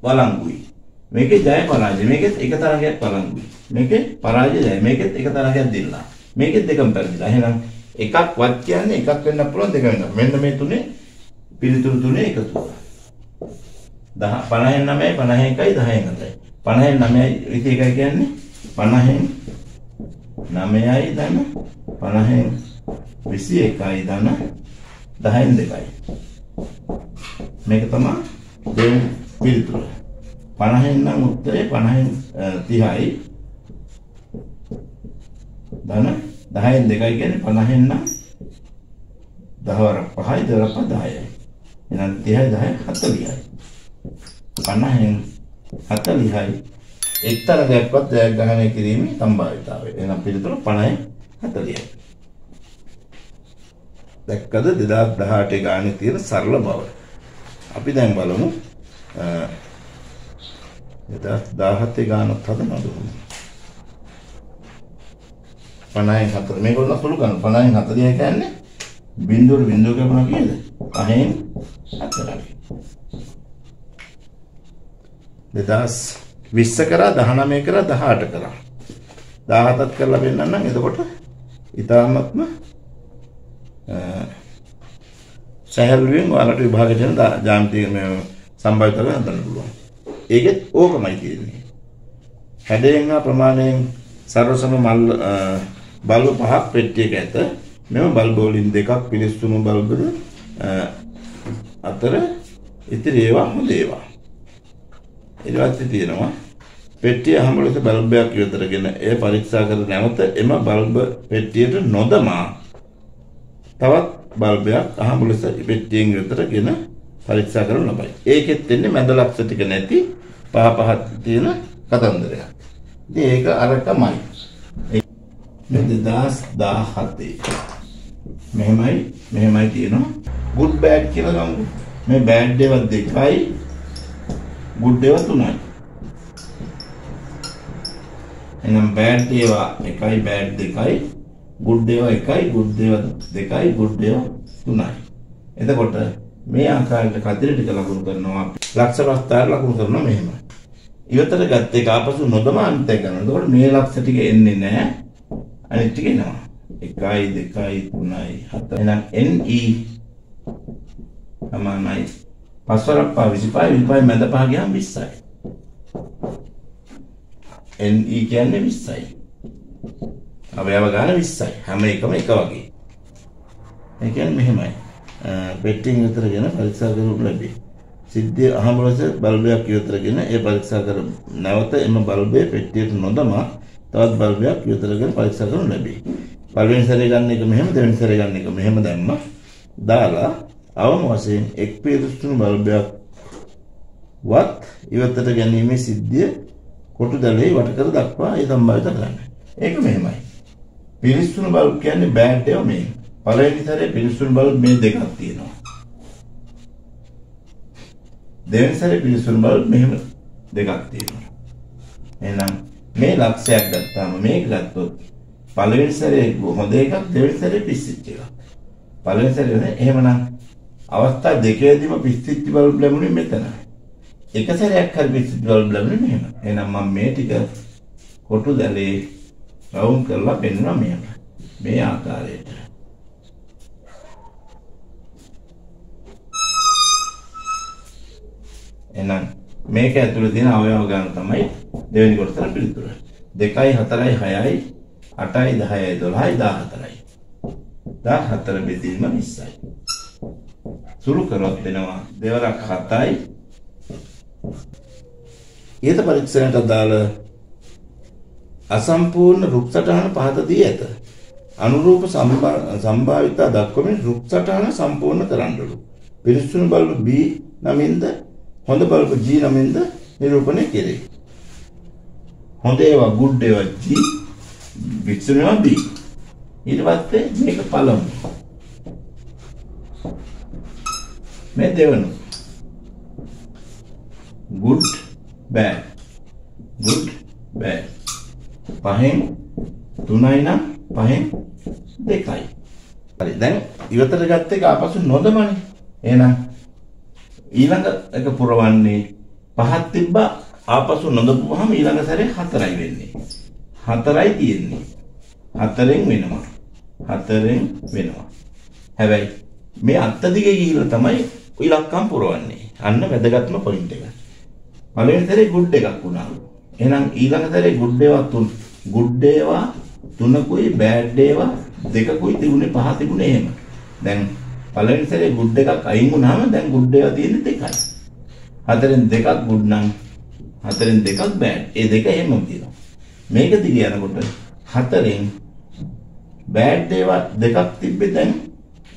වළංගුයි. මේකේ ජය පරාජය. මේකෙත් එක තරගයක් වළංගුයි. මේකේ පරාජය ජය. මේකෙත් එක තරගයක් දෙල්ලා. මේකෙත් දෙකම පෙරදිලා. එහෙනම් එකක්වත් කියන්නේ එකක් වෙන්න පුළුවන් දෙක වෙන්න. මෙන්න මේ තුනේ පිළිතුරු තුනේ එකතුව. 50න් 9යි 51යි 10න් 7යි. 50න් 9යි 21යි කියන්නේ 50න් 9යි ධන 50න් 21යි ධන 10න් 2යි. මේක තමයි දෙවි පිළිතුර. 50න් නම් උත්තරේ 50න් 30යි ධන 10න් 2යි කියන්නේ 50න් නම් 10 වර 5යි 10 10යි. එහෙනම් 30යි 10යි 40යි. 50න් 40යි එක්තරගයක්වත් ජයග්‍රහණය කිරීමේ සම්භාවිතාවය. එහෙනම් පිළිතුර 50න් 40යි. දැක්කද 2018 ගානේ තියෙන සරල බව. අපි දැන් බලමු 2017 ගානත් හදනවද? 50න් 4 මේගොල්ලෝ සුළු ගන්න 50න් 40 කියන්නේ බිඳුවට බිඳුව කපනවා කියද? 5න් 4යි. 2020 කරා 19 කරා 18 කරා 17ත් කරලා වෙන්නන්න නම් එතකොට ඊටාත්ම සහැල්ලුවෙන් ඔයාලට විභාගයට යන ජාමිතිය මේ සම්භාවිතාව හදන්න පුළුවන්. ඒකෙත් ඕකමයි තියෙන්නේ. හැඩයෙන් හා ප්‍රමාණයෙන් සර්වසම මල් බල්බ 5ක් පෙට්ටියක ඇත. මෙම බල්බ වලින් දෙකක් පිලිස්සුණු බල්බද අතර ඉතිරි ඒවා හොඳ ඒවා. ඊට තියෙනවා පෙට්ටිය හැමලෙස බල්බයක් විතරගෙන එය පරීක්ෂා කර නැවත එම බල්බ පෙට්ටියට නොදමා තවත් බල්බයක් අහඹුලෙස පෙට්ටියෙන් විතරගෙන පරීක්ෂා කරන ලබයි. ඒකෙත් වෙන්නේ මැද ලක්ෂ ටික නැති පහ පහ තියෙන කතන්දරයක්. ඉතින් ඒක අරකමයි. මේ 2017 මෙහෙමයි තියෙනවා. good bad කියලා ගමු. මේ bad ඒවා දෙකයි good ඒවා තුනයි. එහෙනම් bad ඒවා එකයි bad දෙකයි good ඒවා එකයි good ඒවා දෙකයි good ඒවා තුනයි. එතකොට මේ ආකාරයට කදිර ටික ලකුණු කරනවා. ලක්ෂ ප්‍රස්තාර ලකුණු කරනවා මෙහෙම. ඉවතට ගත්ත එක ආපසු නොදමා අන්තය කරනවා. එතකොට මේ ලක්ෂ ටික එන්නේ නැහැ. අනිත් ටික එනවා. 1 2 3 4. එහෙනම් NE සමානයි පස්වරක් පහ 25 25 මැද පහ ගියාම 20යි. NE කියන්නේ 20යි. අවයව ගන්න 20යි. හැම එකම එක වගේ. ඒ කියන්නේ මෙහෙමයි. පෙට්ටියෙන් විතරගෙන පරීක්ෂා කරනු ලැබේ. සිද්ධිය අහඹලස බල්බයක් විතරගෙන ඒ පරීක්ෂා කර නැවත එම බල්බය පෙට්ටියට නොදමා තවත් බල්බයක් විතරගෙන පරීක්ෂා කරනු ලැබේ. පළවෙනි සැරේ ගන්න එක මෙහෙම දෙවෙනි සැරේ ගන්න එක මෙහෙම දැම්මා. දාලා අවම වශයෙන් එක් පිරිසුණු බල්බයක් වත් ඉවතට ගැනීමේ සිද්ධිය කොටු දැලෙහි වට කර දක්වා ඒ සම්භාවිත කරන්න. ඒක මෙහෙමයි. පිරිසුණු බල්බ් කියන්නේ බෑඩ් ඒවා මේ. පළවෙනි සැරේ පිරිසුණු බල්බ් මේ දෙකක් තියෙනවා. දෙවෙනි සැරේ පිරිසුණු බල්බ් මෙහෙම දෙකක් තියෙනවා. එහෙනම් මේ ලක්ෂයක් ගත්තාම මේක ගත්තොත් පළවෙනි සැරේ හොඳ එකක් දෙවෙනි සැරේ පිස්සිච්ච එකක්. පළවෙනි සැරේ එහෙමනම් අවස්ථා දෙකේදීම පිස්සිච්ච බල්බ් ලැබුණේ මෙතන. එක සැරයක් හරි පිස්සිච්ච බල්බ් ලැබුණේ මෙහෙම. එහෙනම් මම මේ ටික කොටු දැලේ රවුන්ඩ් කරලා පෙන්නනවා මෙහෙම. මේ ආකාරයට. එහෙනම් මේක ඇතුලේ තියෙන අවයව ගන්න තමයි දෙවෙනි කොටසට පිළිතුර. 2 4 6යි 8යි 10යි 12යි 14යි. 14 බෙදීම 20යි. සුළු කරොත් වෙනවා දෙවරක් 7යි. ඊට පරීක්ෂණයට අදාළ අසම්පූර්ණ රුක් සටහන පහත දී ඇත. අනුරූප සම්භාවිතා දක්වමින් රුක් සටහන සම්පූර්ණ කරන්නලු. පිරිසුණු බල්බ B නමින්ද හොඳ බල්බ G නමින්ද නිරූපණය කෙරේ. හොඳ ඒවා good ඒවා G, වික්ෂුණු ඒවා B. ඊට පස්සේ මේක පළමු. මේ දෙවනු. good bad. good bad. පහෙන් 3යි නම් පහෙන් 2යි. හරි දැන් ඉවතට ගත්ත එක ආපසු නොදමනේ. එහෙනම් ඊළඟ එක පුරවන්නේ පහක් තිබ්බා ආපසු නොදපුවාම ඊළඟ සැරේ 4යි වෙන්නේ. 4යි තියෙන්නේ. 4ෙන් වෙනවා. 4ෙන් වෙනවා. හැබැයි මේ අත්ත දිගේ ගිහිල්ලා තමයි ඉලක්කම් පුරවන්නේ. අන්න වැදගත්ම පොයින්ට් එක. පළවෙනි සැරේ good එකක් වුණා. එහෙනම් ඊළඟ සැරේ good ඒවා 3 good ඒවා 3කුයි bad ඒවා 2කුයි තිබුණේ 5 තිබුණේ එහෙම. දැන් පළවෙනි සැරේ good එකක් අයින් වුණාම දැන් good ඒවා තියෙන්නේ 2යි. 4ෙන් 2ක් good නම් 4ෙන් 2ක් bad. ඒ දෙක එහෙමම තියෙනවා. මේක දිගේ යනකොට 4ෙන් bad ඒවා 2ක් තිබ්බේ දැන්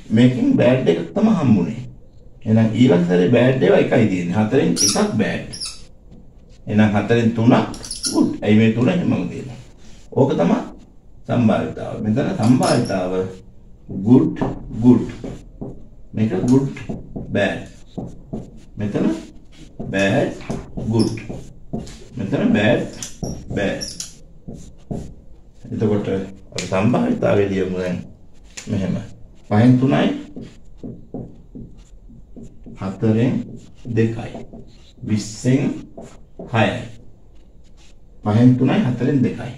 මේකෙන් bad එකක් තමයි හම්බුනේ. එහෙනම් ඊළඟ සැරේ bad ඒවා 1යි තියෙන්නේ. 4ෙන් 1ක් bad. එහෙනම් 4ෙන් 3ක් good. ඇයි මේ 3 එහෙමම තියෙනවා. ඕක තමයි සම්භාවිතාව. මෙතන සම්භාවිතාව good good. මේක good bad. මෙතන bad good. මෙතන bad bad. එතකොට අපි සම්භාවිතාවේ ලියමු දැන් මෙහෙම. 5න් 3යි 4ෙන් 2යි 20න් 6යි. 5න් 3යි 4ෙන් 2යි.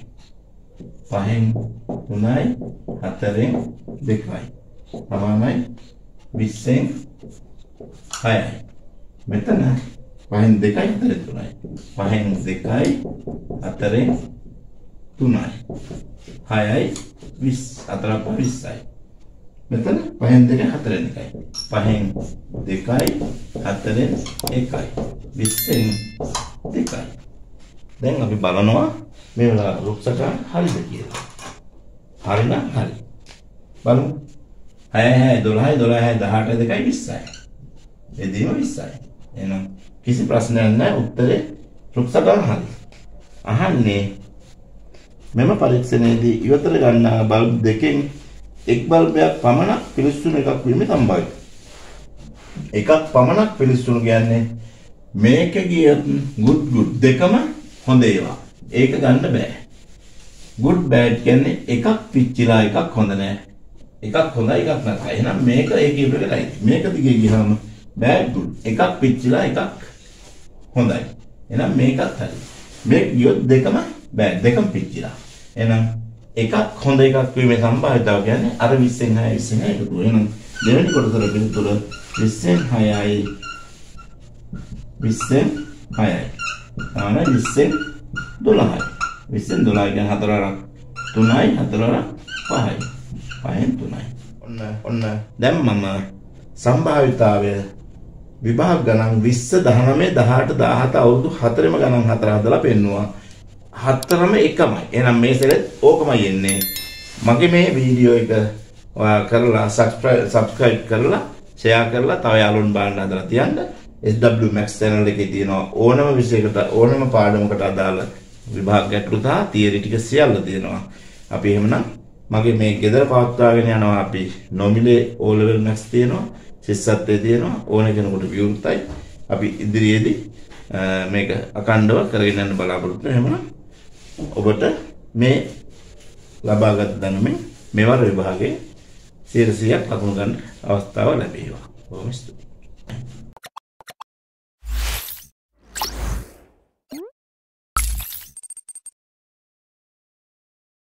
5න් 3යි 4ෙන් 2යි. සමානයි 20න් 6යි. මෙතන 5න් 2යි 4ෙන් 3යි. 5න් 2යි 4ෙන් 3යි. 6යි 20 4ක් 20යි. මෙතන 5න් 2යි 4ෙන් 2යි. 5න් 2යි 4ෙන් 1යි. 20න් 2යි. දැන් අපි බලනවා මේ වල රුක් සටහන හරිද කියලා. හරිනම් හරි. බලමු. 6 12 12 18 2යි 20යි. එදීම 20යි. එහෙනම් කිසි ප්‍රශ්නයක් නැහැ. උත්තරේ රුක් සටහන හරි. අහන්නේ මෙම පරීක්ෂණයේදී ඉවතට ගන්නා බල්බ් දෙකෙන් එක් බල්බයක් පමණක් පිළිස්සුණු එකක් වීමේ සම්භාවිතය. එකක් පමණක් පිළිස්සුණු කියන්නේ මේක ගියත් good good දෙකම හොඳ ඒවා. ඒක ගන්න බෑ. good bad කියන්නේ එකක් පිච්චිලා එකක් හොඳ නෑ. එකක් හොඳයි එකක් නරකයි. එහෙනම් මේක ඒකේ ඉවරයි. මේක දිගේ ගියාම bad good එකක් පිච්චිලා එකක් හොඳයි. එහෙනම් මේකත් හරි. මේ ගියොත් දෙකම bad දෙකම පිච්චිලා. එහෙනම් එකක් හොඳ එකක් වීමේ සම්භාවිතාව කියන්නේ අර 20න් 6 20න් 6 එකතු. එහෙනම් දෙවෙනි කොටසට පිළිතුර 20න් 6යි 20න් 6යි. තමයි 20න් 12යි. 20න් 12 කියන්නේ 4 වරක් 3යි 4 වරක් 5යි. 5න් 3යි. ඔන්න දැන් මම සම්භාවිතාවය විභාග ගණන් 20 19 18 17 අවුරුදු 4ෙම ගණන් හතර හදලා පෙන්නුවා. හතරම එකමයි. එහෙනම් මේ සැරේ ඕකමයි එන්නේ. මගේ මේ වීඩියෝ එක ඔයා කරලා subscribe කරලා share කරලා තව යාළුවන්ට බලන්න හදලා තියන්න. SW Max channel එකේ තියෙනවා ඕනම විෂයකට ඕනම පාඩමකට අදාළ විභාග ගැටළු තා තියරි ටික සියල්ල තියෙනවා. අපි එහෙමනම් මගේ මේ ගෙදර පවත්වාගෙන යනවා අපි නොමිලේ O level max තියෙනවා. ශිෂ්‍යත්වයේ තියෙනවා ඕන කෙනෙකුට විවෘතයි. අපි ඉදිරියේදී මේක අකණ්ඩව කරගෙන යන්න බලාපොරොත්තු වෙනවා. ඔබට මේ ලබාගත් දැනුමින් මෙවර විභාගයේ 100% ලකුණු ගන්න අවස්ථාව ලැබේවා. බොහොම ස්තුතියි.